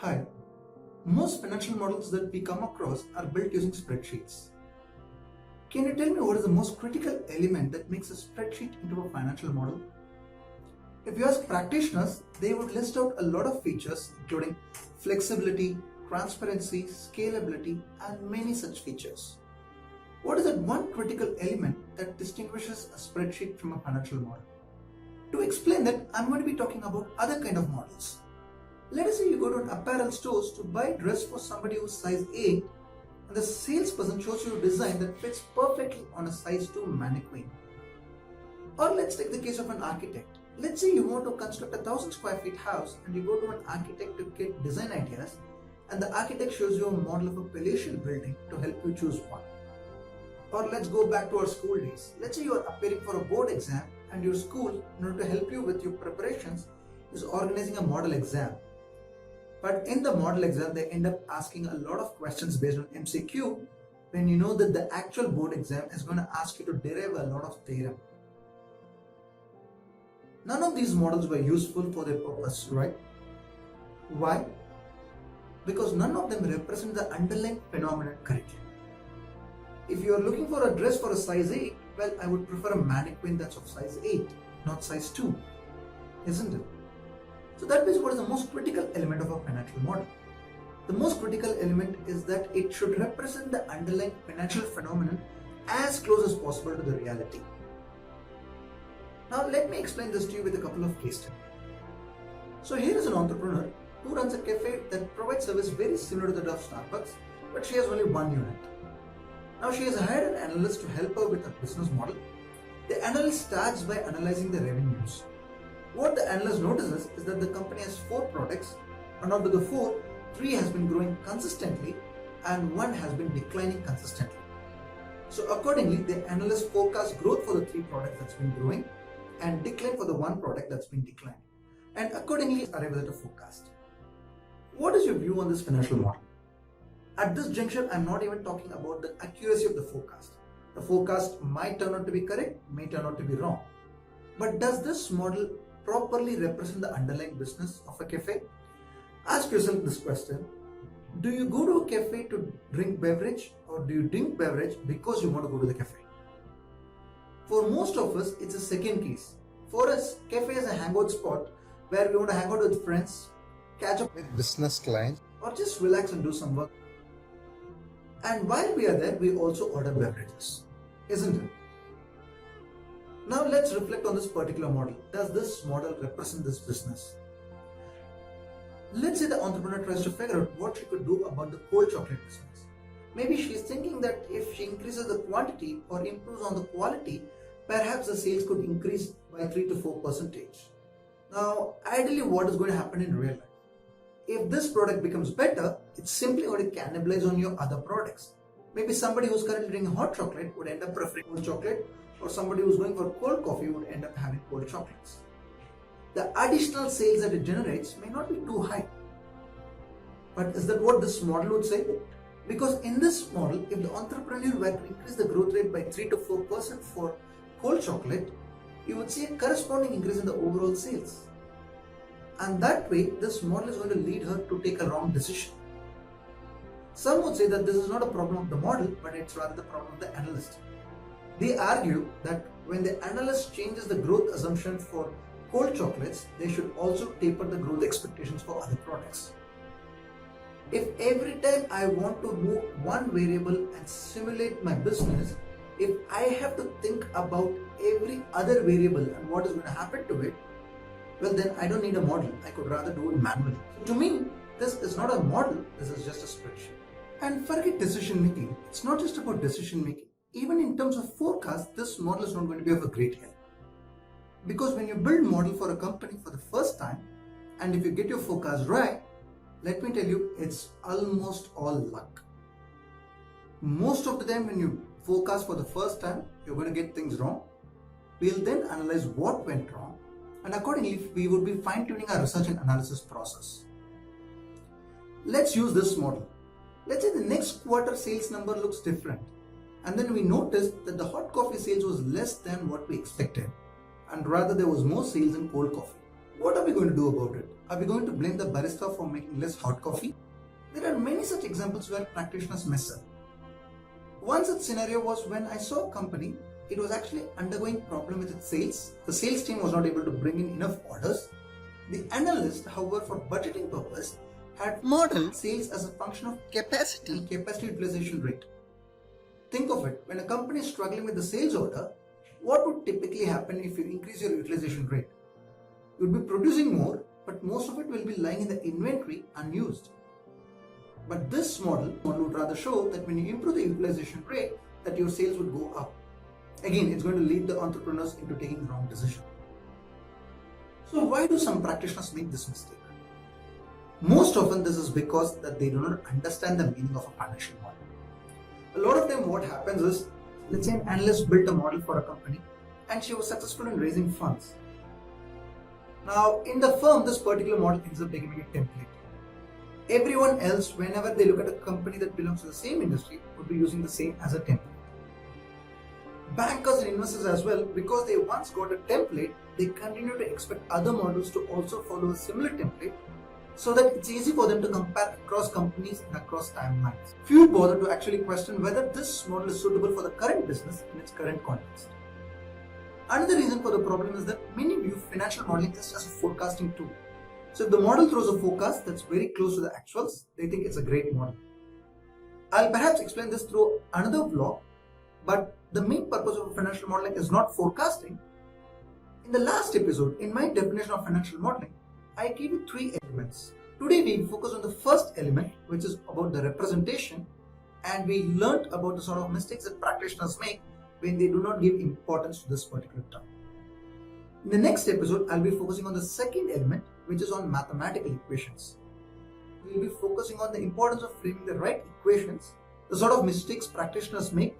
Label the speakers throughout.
Speaker 1: Hi, most financial models that we come across are built using spreadsheets. Can you tell me what is the most critical element that makes a spreadsheet into a financial model? If you ask practitioners, they would list out a lot of features including flexibility, transparency, scalability, and many such features. What is that one critical element that distinguishes a spreadsheet from a financial model? To explain that, I'm going to be talking about other kind of models. Let us say you go to an apparel stores to buy a dress for somebody who's size 8 and the salesperson shows you a design that fits perfectly on a size 2 mannequin. Or let's take the case of an architect. Let's say you want to construct a 1000 square feet house and you go to an architect to get design ideas and the architect shows you a model of a palatial building to help you choose one. Or let's go back to our school days. Let's say you are appearing for a board exam and your school, in order to help you with your preparations, is organizing a model exam. But in the model exam, they end up asking a lot of questions based on MCQ when you know that the actual board exam is going to ask you to derive a lot of theorem. None of these models were useful for their purpose, right? Why? Because none of them represent the underlying phenomenon correctly. If you are looking for a dress for a size 8, well, I would prefer a mannequin that's of size 8, not size 2, isn't it? So that means what is the most critical element of a financial model? The most critical element is that it should represent the underlying financial phenomenon as close as possible to the reality. Now let me explain this to you with a couple of case studies. So here is an entrepreneur who runs a cafe that provides service very similar to that of Starbucks, but she has only one unit. Now she has hired an analyst to help her with her business model. The analyst starts by analyzing the revenues. What the analyst notices is that the company has 4 products, and out of the 4, 3 has been growing consistently and 1 has been declining consistently. So accordingly, the analyst forecasts growth for the 3 products that's been growing and decline for the 1 product that's been declining, and accordingly arrives at a forecast. What is your view on this financial model? At this juncture, I'm not even talking about the accuracy of the forecast. The forecast might turn out to be correct, may turn out to be wrong. But does this model properly represent the underlying business of a cafe? Ask yourself this question. Do you go to a cafe to drink beverage, or do you drink beverage because you want to go to the cafe? For most of us, it's a second case. For us, cafe is a hangout spot where we want to hang out with friends, catch up with business clients, or just relax and do some work. And while we are there, we also order beverages, isn't it? Now let's reflect on this particular model. Does this model represent this business? Let's say the entrepreneur tries to figure out what she could do about the cold chocolate business. Maybe she's thinking that if she increases the quantity or improves on the quality, perhaps the sales could increase by 3 to 4%. Now, ideally, what is going to happen in real life? If this product becomes better, it's simply going to cannibalize on your other products. Maybe somebody who's currently drinking hot chocolate would end up preferring cold chocolate, or somebody who's going for cold coffee would end up having cold chocolates. The additional sales that it generates may not be too high. But is that what this model would say? Because in this model, if the entrepreneur were to increase the growth rate by 3 to 4% for cold chocolate, you would see a corresponding increase in the overall sales. And that way, this model is going to lead her to take a wrong decision. Some would say that this is not a problem of the model, but it's rather the problem of the analyst. They argue that when the analyst changes the growth assumption for cold chocolates, they should also taper the growth expectations for other products. If every time I want to move one variable and simulate my business, if I have to think about every other variable and what is going to happen to it, well then I don't need a model. I could rather do it manually. So to me, this is not a model, this is just a spreadsheet. And forget decision making. It's not just about decision making. Even in terms of forecast, this model is not going to be of a great help. Because when you build a model for a company for the first time, and if you get your forecast right, let me tell you, it's almost all luck. Most of the time when you forecast for the first time, you're going to get things wrong. We'll then analyze what went wrong, and accordingly, we would be fine-tuning our research and analysis process. Let's use this model. Let's say the next quarter sales number looks different. And then we noticed that the hot coffee sales was less than what we expected, and rather there was more sales in cold coffee. What are we going to do about it? Are we going to blame the barista for making less hot coffee? There are many such examples where practitioners mess up. One such scenario was when I saw a company, it was actually undergoing problem with its sales. The sales team was not able to bring in enough orders. The analyst, however, for budgeting purpose, had modeled sales as a function of capacity and capacity utilization rate. Think of it, when a company is struggling with the sales order, what would typically happen if you increase your utilization rate? You would be producing more, but most of it will be lying in the inventory unused. But this model would rather show that when you improve the utilization rate, that your sales would go up. Again, it's going to lead the entrepreneurs into taking the wrong decision. So why do some practitioners make this mistake? Most often this is because that they do not understand the meaning of a financial model. A lot of time what happens is, let's say an analyst built a model for a company and she was successful in raising funds. Now in the firm, this particular model ends up becoming a template. Everyone else, whenever they look at a company that belongs to the same industry, would be using the same as a template. Bankers and investors as well, because they once got a template, they continue to expect other models to also follow a similar template so that it's easy for them to compare across companies and across timelines. Few bother to actually question whether this model is suitable for the current business in its current context. Another reason for the problem is that many view financial modeling just as a forecasting tool. So if the model throws a forecast that's very close to the actuals, they think it's a great model. I'll perhaps explain this through another vlog, but the main purpose of financial modeling is not forecasting. In the last episode, in my definition of financial modeling, I gave you 3 elements. Today we focus on the first element, which is about the representation, and we learned about the sort of mistakes that practitioners make when they do not give importance to this particular term. In the next episode, I'll be focusing on the second element, which is on mathematical equations. We'll be focusing on the importance of framing the right equations, the sort of mistakes practitioners make,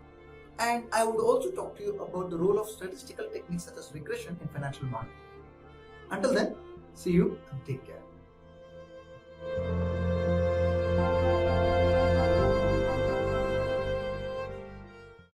Speaker 1: and I would also talk to you about the role of statistical techniques such as regression in financial modeling. Until then, see you and take care.